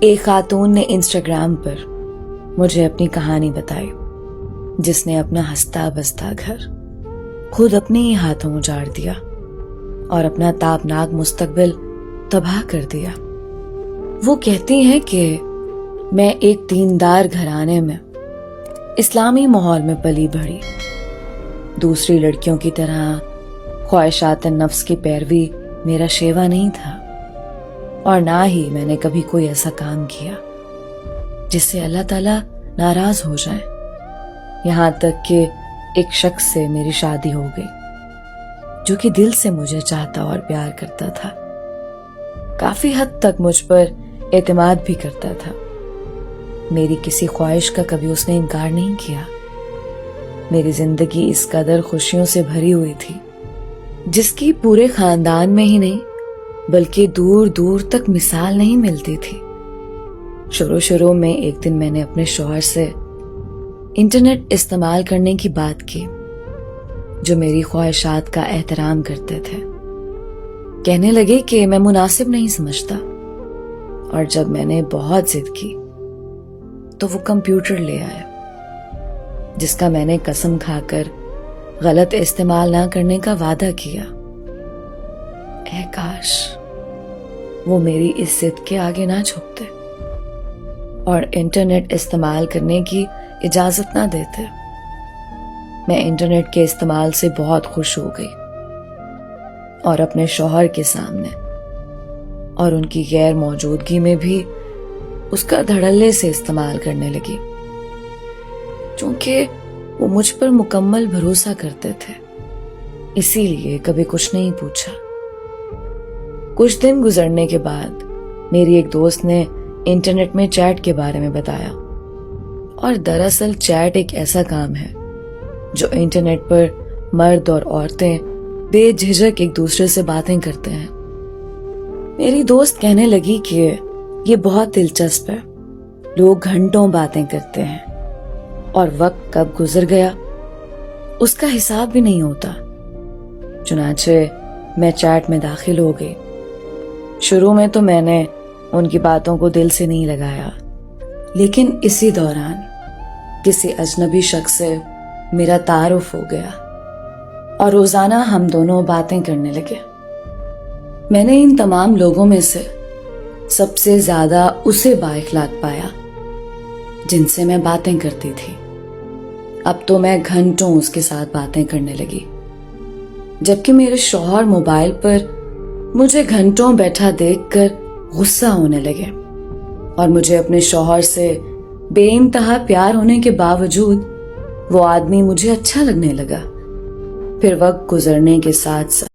ایک خاتون نے انسٹاگرام پر مجھے اپنی کہانی بتائی، جس نے اپنا ہنستا بستا گھر خود اپنے ہی ہاتھوں اجاڑ دیا اور اپنا تابناک مستقبل تباہ کر دیا۔ وہ کہتی ہیں کہ میں ایک دیندار گھرانے میں اسلامی ماحول میں پلی بڑھی، دوسری لڑکیوں کی طرح خواہشات نفس کی پیروی میرا شیوا نہیں تھا، اور نہ ہی میں نے کبھی کوئی ایسا کام کیا جس سے اللہ تعالیٰ ناراض ہو جائے، یہاں تک کہ ایک شخص سے میری شادی ہو گئی جو کہ دل سے مجھے چاہتا اور پیار کرتا تھا، کافی حد تک مجھ پر اعتماد بھی کرتا تھا۔ میری کسی خواہش کا کبھی اس نے انکار نہیں کیا۔ میری زندگی اس قدر خوشیوں سے بھری ہوئی تھی جس کی پورے خاندان میں ہی نہیں بلکہ دور دور تک مثال نہیں ملتی تھی۔ شروع میں ایک دن میں نے اپنے شوہر سے انٹرنیٹ استعمال کرنے کی بات کی، جو میری خواہشات کا احترام کرتے تھے۔ کہنے لگے کہ میں مناسب نہیں سمجھتا، اور جب میں نے بہت ضد کی تو وہ کمپیوٹر لے آئے، جس کا میں نے قسم کھا کر غلط استعمال نہ کرنے کا وعدہ کیا۔ اے کاش وہ میری اس ضد کے آگے نہ جھکتے اور انٹرنیٹ استعمال کرنے کی اجازت نہ دیتے۔ میں انٹرنیٹ کے استعمال سے بہت خوش ہو گئی اور اپنے شوہر کے سامنے اور ان کی غیر موجودگی میں بھی اس کا دھڑلے سے استعمال کرنے لگی، چونکہ وہ مجھ پر مکمل بھروسہ کرتے تھے، اسی لیے کبھی کچھ نہیں پوچھا۔ کچھ دن گزرنے کے بعد میری ایک دوست نے انٹرنیٹ میں چیٹ کے بارے میں بتایا، اور دراصل چیٹ ایک ایسا کام ہے جو انٹرنیٹ پر مرد اور عورتیں بے جھجک ایک دوسرے سے باتیں کرتے ہیں۔ میری دوست کہنے لگی کہ یہ بہت دلچسپ ہے، لوگ گھنٹوں باتیں کرتے ہیں اور وقت کب گزر گیا اس کا حساب بھی نہیں ہوتا۔ چنانچہ میں چیٹ میں داخل ہو گئی۔ شروع میں تو میں نے ان کی باتوں کو دل سے نہیں لگایا، لیکن اسی دوران کسی اجنبی شخص سے میرا تعارف ہو گیا اور روزانہ ہم دونوں باتیں کرنے لگے۔ میں نے ان تمام لوگوں میں سے سب سے زیادہ اسے با اخلاق پایا جن سے میں باتیں کرتی تھی۔ اب تو میں گھنٹوں اس کے ساتھ باتیں کرنے لگی، جبکہ میرے شوہر موبائل پر مجھے گھنٹوں بیٹھا دیکھ کر غصہ ہونے لگے، اور مجھے اپنے شوہر سے بے انتہا پیار ہونے کے باوجود وہ آدمی مجھے اچھا لگنے لگا۔ پھر وقت گزرنے کے ساتھ ساتھ